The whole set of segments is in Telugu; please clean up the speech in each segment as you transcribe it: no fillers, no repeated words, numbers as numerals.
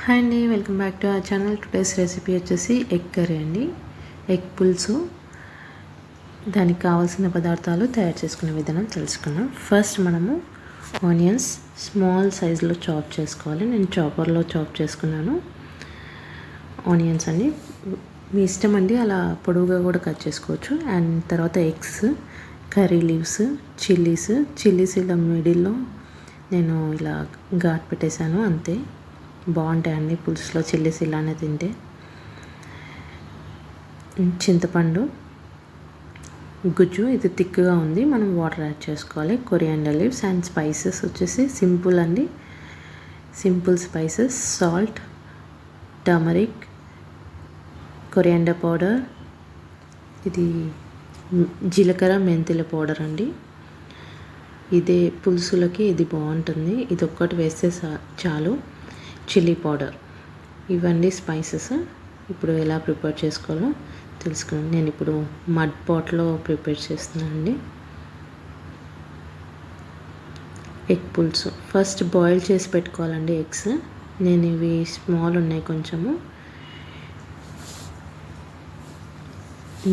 హాయ్ అండి, welcome back to our channel. Today's recipe వచ్చేసి ఎగ్ కర్రీ అండి. ఎగ్ పులుసు. దానికి కావాల్సిన పదార్థాలు తయారు చేసుకునే విధానం తెలుసుకుందాం. ఫస్ట్ మనము ఆనియన్స్ స్మాల్ సైజులో చాప్ చేసుకోవాలి. నేను చాపర్లో చాప్ చేసుకున్నాను ఆనియన్స్ అన్ని. మీ ఇష్టం అండి, అలా పొడవుగా కూడా కట్ చేసుకోవచ్చు. అండ్ తర్వాత ఎగ్స్, కర్రీ లీవ్స్, చిల్లీస్ ఇలా మిడిల్లో నేను ఇలా ఘాట్ పెట్టేశాను, అంతే. బాగుంటాయండి పులుసులో చిల్లీస్ ఇలానే తింటే. చింతపండు గుజ్జు, ఇది థిక్గా ఉంది, మనం వాటర్ యాడ్ చేసుకోవాలి. కొరియాండర్ లీవ్స్ అండ్ స్పైసెస్ వచ్చేసి సింపుల్ అండి, simple spices. Salt, turmeric, coriander powder, ఇది జీలకర్ర మెంతుల పౌడర్ అండి. ఇదే పులుసులకి ఇది బాగుంటుంది, ఇది ఒక్కటి వేస్తే చాలు. చిల్లీ పౌడర్, ఇవన్నీ స్పైసెస్. ఇప్పుడు ఎలా ప్రిపేర్ చేసుకోవాలో తెలుసుకున్నాను. నేను ఇప్పుడు మడ్ పాట్లో ప్రిపేర్ చేస్తున్నాను అండి ఎగ్ పులుసు. ఫస్ట్ బాయిల్ చేసి పెట్టుకోవాలండి ఎగ్స్. నేను ఇవి స్మాల్ ఉన్నాయి కొంచెము,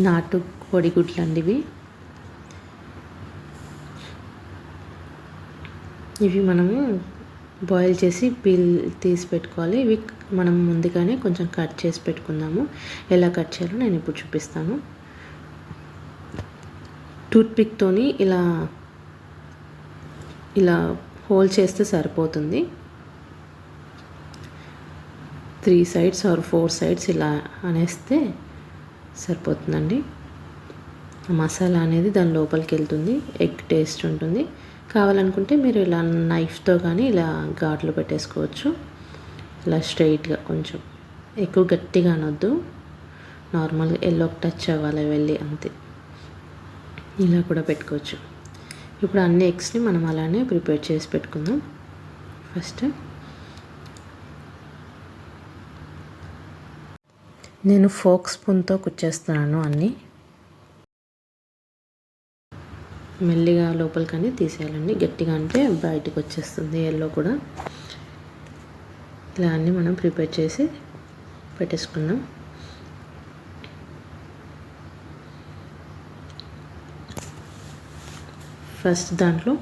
నాటు కోడిగుడ్లు అండి ఇవి. ఇవి మనము బాయిల్ చేసి పీల్ తీసి పెట్టుకోవాలి. ఇవి మనం ముందుగానే కొంచెం కట్ చేసి పెట్టుకుందాము. ఎలా కట్ చేయాలో నేను ఇప్పుడు చూపిస్తాను. టూత్పిక్తోని ఇలా హోల్ చేస్తే సరిపోతుంది. 3 sides ఆర్ 4 sides ఇలా అనేస్తే సరిపోతుందండి. మసాలా అనేది దాని లోపలికి వెళ్తుంది, ఎగ్ టేస్ట్ ఉంటుంది. కావాలనుకుంటే మీరు ఇలా నైఫ్తో కానీ ఇలా ఘాట్లు పెట్టేసుకోవచ్చు. ఇలా స్ట్రైట్గా, కొంచెం ఎక్కువ గట్టిగా అనొద్దు, నార్మల్గా ఎల్లోకి టచ్ అవ్వాలి వెళ్ళి, అంతే. ఇలా కూడా పెట్టుకోవచ్చు. ఇప్పుడు అన్ని ఎగ్స్ని మనం అలానే ప్రిపేర్ చేసి పెట్టుకుందాం. ఫస్ట్ నేను ఫోక్ స్పూన్తో కుచ్చేస్తున్నాను అన్నీ. మెల్లిగా లోపలికని తీసేయాలండి, గట్టిగా అంటే బయటికి వచ్చేస్తుంది ఎల్లో కూడా. ఇలా అన్నీ మనం ప్రిపేర్ చేసి పెట్టేసుకుందాం. ఫస్ట్ దాంట్లో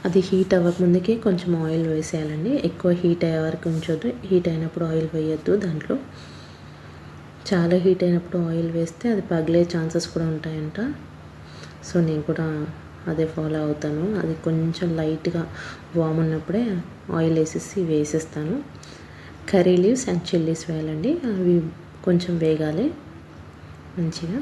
అది హీట్ అవ్వకముందుకే కొంచెం ఆయిల్ వేసేయాలండి. ఎక్కువ హీట్ అయ్యే వరకు ఉంచొద్దు, హీట్ అయినప్పుడు ఆయిల్ వేయొద్దు దాంట్లో. చాలా హీట్ అయినప్పుడు ఆయిల్ వేస్తే అది పగిలే ఛాన్సెస్ కూడా ఉంటాయంట. సో నేను కూడా అదే ఫాలో అవుతాను. అది కొంచెం లైట్గా వామ్ ఉన్నప్పుడే ఆయిల్ వేసేస్తాను. కర్రీ లీవ్స్ అండ్ చిల్లీస్ వేయాలండి, అవి కొంచెం వేగాలి మంచిగా.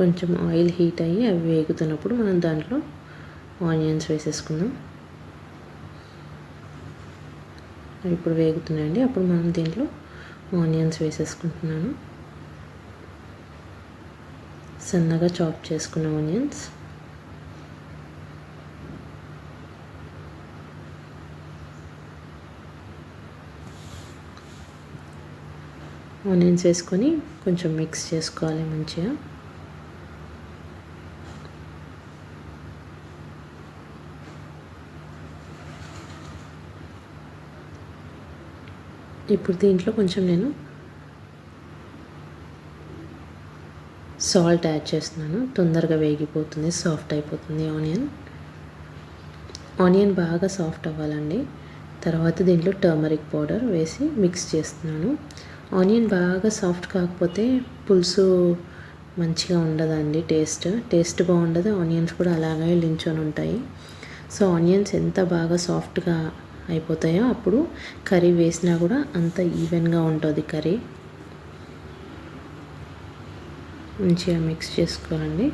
కొంచెం ఆయిల్ హీట్ అయ్యి అవి వేగుతున్నప్పుడు మనం దాంట్లో ఆనియన్స్ వేసేసుకుందాం. ఇప్పుడు వేగుతున్నాయండి, అప్పుడు మనం దీంట్లో ఆనియన్స్ వేసేసుకుంటున్నాను. సన్నగా చాప్ చేసుకున్న ఆనియన్స్. ఆనియన్స్ వేసుకొని కొంచెం మిక్స్ చేసుకోవాలి మంచిగా. ఇప్పుడు దీంట్లో కొంచెం నేను సాల్ట్ యాడ్ చేస్తున్నాను, తొందరగా వేగిపోతుంది, సాఫ్ట్ అయిపోతుంది ఆనియన్ బాగా సాఫ్ట్ అవ్వాలండి. తర్వాత దీంట్లో టర్మరిక్ పౌడర్ వేసి మిక్స్ చేస్తున్నాను. ఆనియన్ బాగా సాఫ్ట్ కాకపోతే పులుసు మంచిగా ఉండదండి, టేస్ట్ బాగుండదు. ఆనియన్స్ కూడా అలాగే లించొని ఉంటాయి. సో ఆనియన్స్ ఎంత బాగా సాఫ్ట్గా అయిపోతాయో అప్పుడు కర్రీ వేసినా కూడా అంత ఈవెన్గా ఉంటుంది కర్రీ. మంచిగా మిక్స్ చేసుకోవాలండి.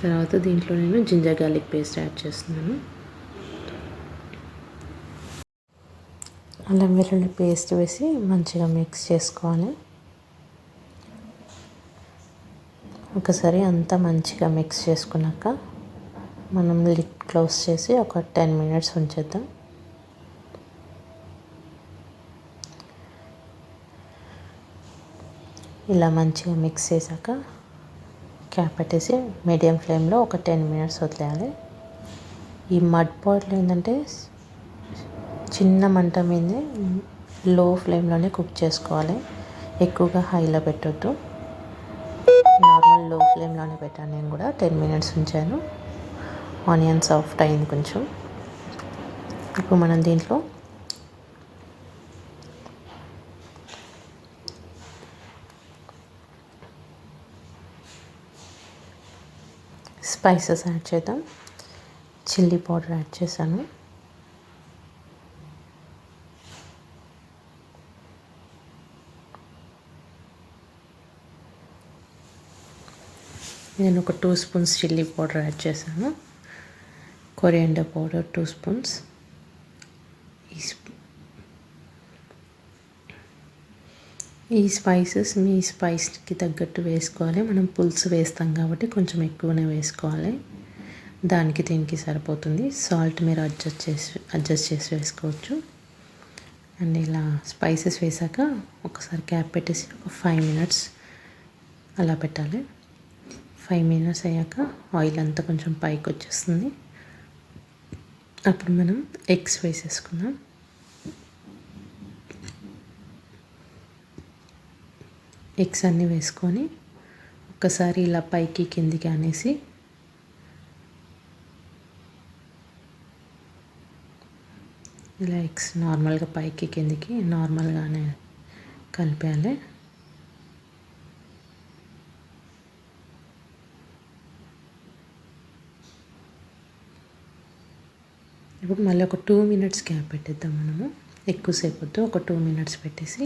తర్వాత దీంట్లో నేను జింజర్ గార్లిక్ పేస్ట్ యాడ్ చేస్తున్నాను. అల్లం వెల్లుల్లి పేస్ట్ వేసి మంచిగా మిక్స్ చేసుకోవాలి. ఒకసారి అంతా మంచిగా మిక్స్ చేసుకున్నాక మనం లిడ్ క్లోజ్ చేసి ఒక 10 minutes ఉంచేద్దాం. ఇలా మంచిగా మిక్స్ చేశాక క్యాప్ పెట్టేసి మీడియం ఫ్లేమ్లో ఒక 10 మినిట్స్ వదిలేయాలి. ఈ మడ్ పాట్లో ఏంటంటే చిన్న మంట మీదే లో ఫ్లేమ్లోనే కుక్ చేసుకోవాలి. ఎక్కువగా హైలో పెట్టొద్దు. నార్మల్ లో ఫ్లేమ్లోనే పెట్టాను. నేను కూడా 10 మినిట్స్ ఉంచాను. ఆనియన్ సాఫ్ట్ అయింది కొంచెం. ఇప్పుడు మనం దీంట్లో స్పైసెస్ యాడ్ చేద్దాం. చిల్లీ పౌడర్ యాడ్ చేశాను. నేను ఒక 2 స్పూన్స్ చిల్లీ పౌడర్ యాడ్ చేశాను. Coriander powder 2 spoons. ఈ స్పైసెస్ మీ స్పైస్కి తగ్గట్టు వేసుకోవాలి. మనం పులుసు వేస్తాం కాబట్టి కొంచెం ఎక్కువనే వేసుకోవాలి. దానికి దీనికి సరిపోతుంది. సాల్ట్ మీరు అడ్జస్ట్ చేసి వేసుకోవచ్చు. అండ్ ఇలా స్పైసెస్ వేసాక ఒకసారి క్యాప్ పెట్టేసి ఒక 5 మినిట్స్ అలా పెట్టాలి. 5 మినిట్స్ అయ్యాక ఆయిల్ అంతా కొంచెం పైకి వచ్చేస్తుంది. అప్పుడు మనం ఎగ్స్ వేసేసుకుందాం. ఎగ్స్ అన్నీ వేసుకొని ఒక్కసారి ఇలా పైకి కిందికి అనేసి ఇలా ఎగ్స్ నార్మల్గా పైకి కిందికి నార్మల్గానే కలిపేయాలి. ఇప్పుడు మళ్ళీ ఒక 2 మినిట్స్ గ్యాప్ పెట్టేద్దాం. మనము ఎక్కువసేపు వద్దు, ఒక 2 మినిట్స్ పెట్టేసి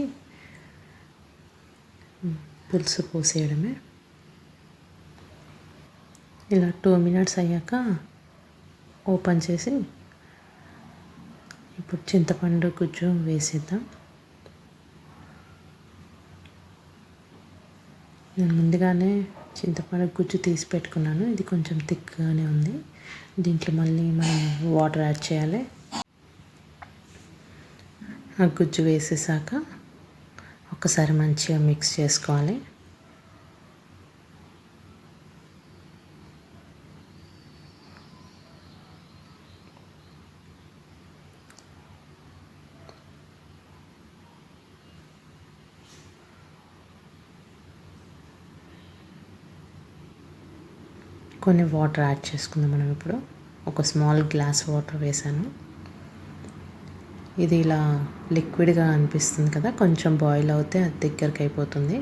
పులుసు పోసేయడమే. ఇలా 2 మినిట్స్ అయ్యాక ఓపెన్ చేసి ఇప్పుడు చింతపండు గుజ్జు వేసేద్దాం. నేను ముందుగానే చింతపండు గుజ్జు తీసి పెట్టుకున్నాను. ఇది కొంచెం థిక్గానే ఉంది. దీంట్లో మళ్ళీ మనం వాటర్ యాడ్ చేయాలి. ఆ గుజ్జు వేసేసాక ఒకసారి మంచిగా మిక్స్ చేసుకోవాలి. కొన్ని వాటర్ యాడ్ చేసుకుందాం మనం ఇప్పుడు. ఒక స్మాల్ గ్లాస్ వాటర్ వేసాను. ఇది ఇలా లిక్విడ్గా అనిపిస్తుంది కదా, కొంచెం బాయిల్ అవుతే అది దగ్గరికి అయిపోతుంది.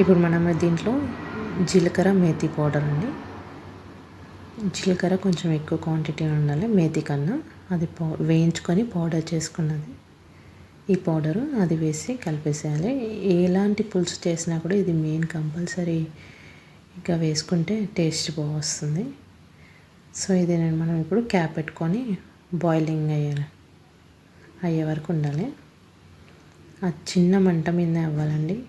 ఇప్పుడు మనం దీంట్లో జీలకర్ర మేతి పౌడర్ అండి. జీలకర్ర కొంచెం ఎక్కువ క్వాంటిటీ ఉండాలి మేతి కన్నా. అది వేయించుకొని పౌడర్ చేసుకున్నది. ఈ పౌడరు అది వేసి కలిపేసేయాలి. ఎలాంటి పులుసు చేసినా కూడా ఇది మెయిన్ కంపల్సరీ ఇంకా వేసుకుంటే టేస్ట్ బాగా వస్తుంది. సో ఇది మనం ఇప్పుడు క్యాప్ పెట్టుకొని బాయిలింగ్ అయ్యే వరకు ఉండాలి. ఆ చిన్న మంట మీదనే అవ్వాలండి,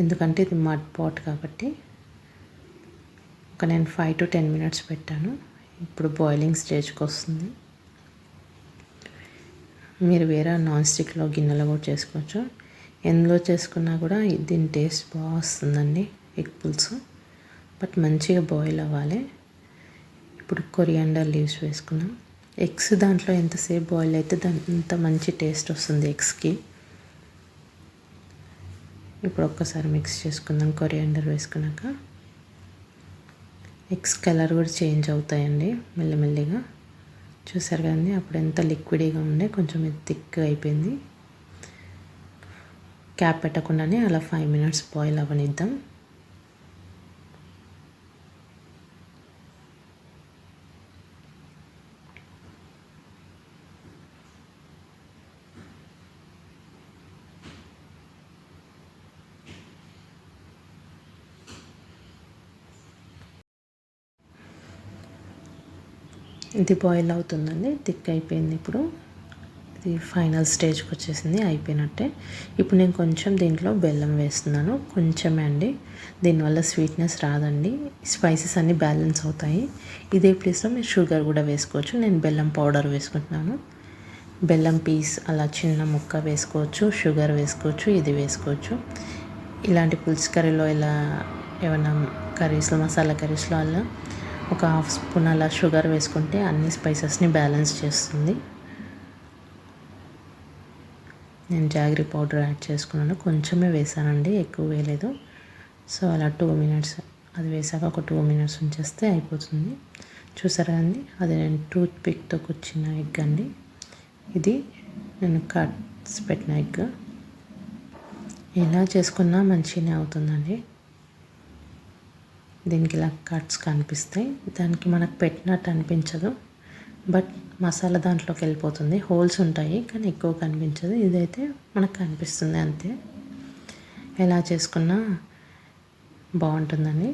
ఎందుకంటే ఇది మడ్ పాట్ కాబట్టి. నేను 5 to 10 మినిట్స్ పెట్టాను. ఇప్పుడు బాయిలింగ్ స్టేజ్కి వస్తుంది. మీరు వేరే నాన్ స్టిక్లో గిన్నెలో కూడా చేసుకోవచ్చు. ఎందులో చేసుకున్నా కూడా దీని టేస్ట్ బాగా వస్తుందండి ఎగ్ పులుసు. బట్ మంచిగా బాయిల్ అవ్వాలి. ఇప్పుడు కొరియాండర్ లీవ్స్ వేసుకున్నాం. ఎగ్స్ దాంట్లో ఎంతసేపు బాయిల్ అయితే అంత మంచి టేస్ట్ వస్తుంది ఎగ్స్కి. ఇప్పుడు ఒక్కసారి మిక్స్ చేసుకుందాం. కొరియాండర్ వేసుకున్నాక ఎగ్స్ కలర్ కూడా చేంజ్ అవుతాయండి మెల్లమెల్లిగా. చూసారు కదండి, అప్పుడు ఎంత లిక్విడ్గా ఉండే కొంచెం థిక్గా అయిపోయింది. క్యాప్ పెట్టకుండానే అలా 5 మినిట్స్ బాయిల్ అవ్వనిద్దాం. ఇది బాయిల్ అవుతుందండి, థిక్ అయిపోయింది. ఇప్పుడు ఇది ఫైనల్ స్టేజ్కి వచ్చేసింది, అయిపోయినట్టే. ఇప్పుడు నేను కొంచెం దీంట్లో బెల్లం వేస్తున్నాను, కొంచెమే అండి. దీనివల్ల స్వీట్నెస్ రాదండి, స్పైసెస్ అన్నీ బ్యాలెన్స్ అవుతాయి. ఇదే ప్లేస్లో మీరు షుగర్ కూడా వేసుకోవచ్చు. నేను బెల్లం పౌడర్ వేసుకుంటున్నాను. బెల్లం పీస్ అలా చిన్న ముక్క వేసుకోవచ్చు, షుగర్ వేసుకోవచ్చు, ఇది వేసుకోవచ్చు. ఇలాంటి పులుసు కర్రీలో ఇలా ఏమైనా కర్రీస్లో మసాలా కర్రీస్లో అలా ఒక హాఫ్ స్పూన్ అలా షుగర్ వేసుకుంటే అన్ని స్పైసెస్ని బ్యాలెన్స్ చేస్తుంది. నేను జాగరీ పౌడర్ యాడ్ చేసుకున్నాను, కొంచెమే వేసానండి, ఎక్కువ వేయలేదు. సో అలా 2 మినిట్స్ అది వేసాక ఒక 2 మినిట్స్ ఉంచేస్తే అయిపోతుంది. చూసారా అండి, అది నేను టూత్ పిక్తో కూర్చున్న ఎగ్ అండి. ఇది నేను కట్స్ పెట్టిన ఎగ్. ఎలా చేసుకున్నా మంచిగానే అవుతుందండి. దీనికి ఇలా కట్స్ కనిపిస్తాయి, దానికి మనకు పెట్టినట్టు అనిపించదు, బట్ మసాలా దాంట్లోకి వెళ్ళిపోతుంది. హోల్స్ ఉంటాయి కానీ ఎక్కువ కనిపించదు, ఇదైతే మనకు కనిపిస్తుంది అంతే. ఎలా చేసుకున్నా బాగుంటుందండి.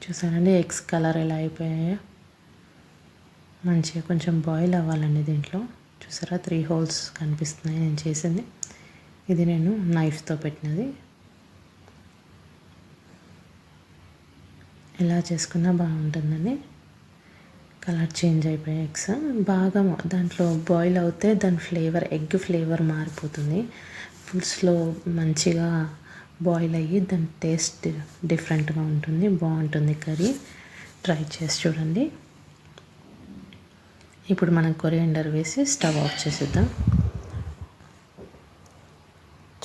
చూసారండి ఎగ్స్ కలర్ ఎలా అయిపోయాయో. మంచిగా కొంచెం బాయిల్ అవ్వాలండి దీంట్లో. చూసారా 3 హోల్స్ కనిపిస్తున్నాయి నేను చేసింది. ఇది నేను నైఫ్తో పెట్టినది. ఎలా చేసుకున్నా బాగుంటుందండి. కలర్ చేంజ్ అయిపోయాయి ఎగ్స్ బాగా దాంట్లో బాయిల్ అవుతే దాని ఫ్లేవర్, ఎగ్ ఫ్లేవర్ మారిపోతుంది. పులుసులో మంచిగా బాయిల్ అయ్యి దాని టేస్ట్ డిఫరెంట్గా ఉంటుంది, బాగుంటుంది కర్రీ. ట్రై చేసి చూడండి. ఇప్పుడు మనం కొరియాండర్ వేసి స్టవ్ ఆఫ్ చేసేద్దాం.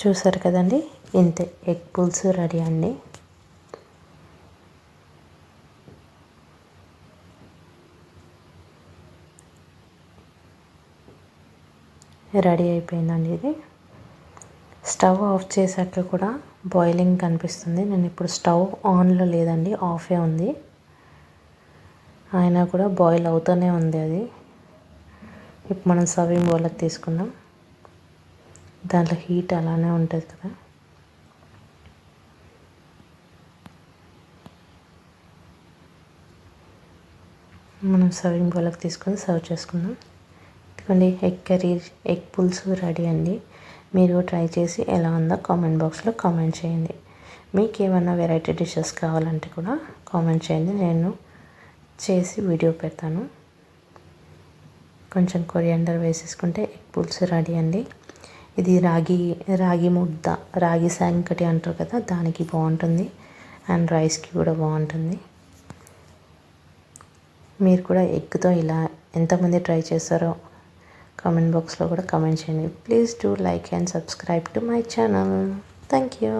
చూసారు కదండి, ఇంతే ఎగ్ పులుసు రెడీ అండి. రెడీ అయిపోయిందండి ఇది. స్టవ్ ఆఫ్ చేశాక కూడా బాయిలింగ్ కనిపిస్తుంది. నేను ఇప్పుడు స్టవ్ ఆన్లో లేదండి, ఆఫే ఉంది, అయినా కూడా బాయిల్ అవుతూనే ఉంది అది. ఇప్పుడు మనం సర్వింగ్ బౌల్కి తీసుకుందాం. దాంట్లో హీట్ అలానే ఉంటుంది కదా. మనం సర్వింగ్ బౌల్కి తీసుకొని సర్వ్ చేసుకుందాం. ఇదిగోండి ఎగ్ కర్రీ, ఎగ్ పులుసు రెడీ అండి. మీరు ట్రై చేసి ఎలా ఉందో కామెంట్ బాక్స్లో కామెంట్ చేయండి. మీకు ఏమైనా వెరైటీ డిషెస్ కావాలంటే కూడా కామెంట్ చేయండి, నేను చేసి వీడియో పెడతాను. కొంచెం కొరియాండర్ వేసేసుకుంటే ఎగ్ పులుసు రెడీ అండి. ఇది రాగి ముద్ద, రాగి సంకటి అంటారు కదా, దానికి బాగుంటుంది, అండ్ రైస్కి కూడా బాగుంటుంది. మీరు కూడా ఎగ్తో ఇలా ఎంతమంది ట్రై చేస్తారో కామెంట్ బాక్స్లో కూడా కామెంట్ చేయండి. Please do like and subscribe to my channel. Thank you.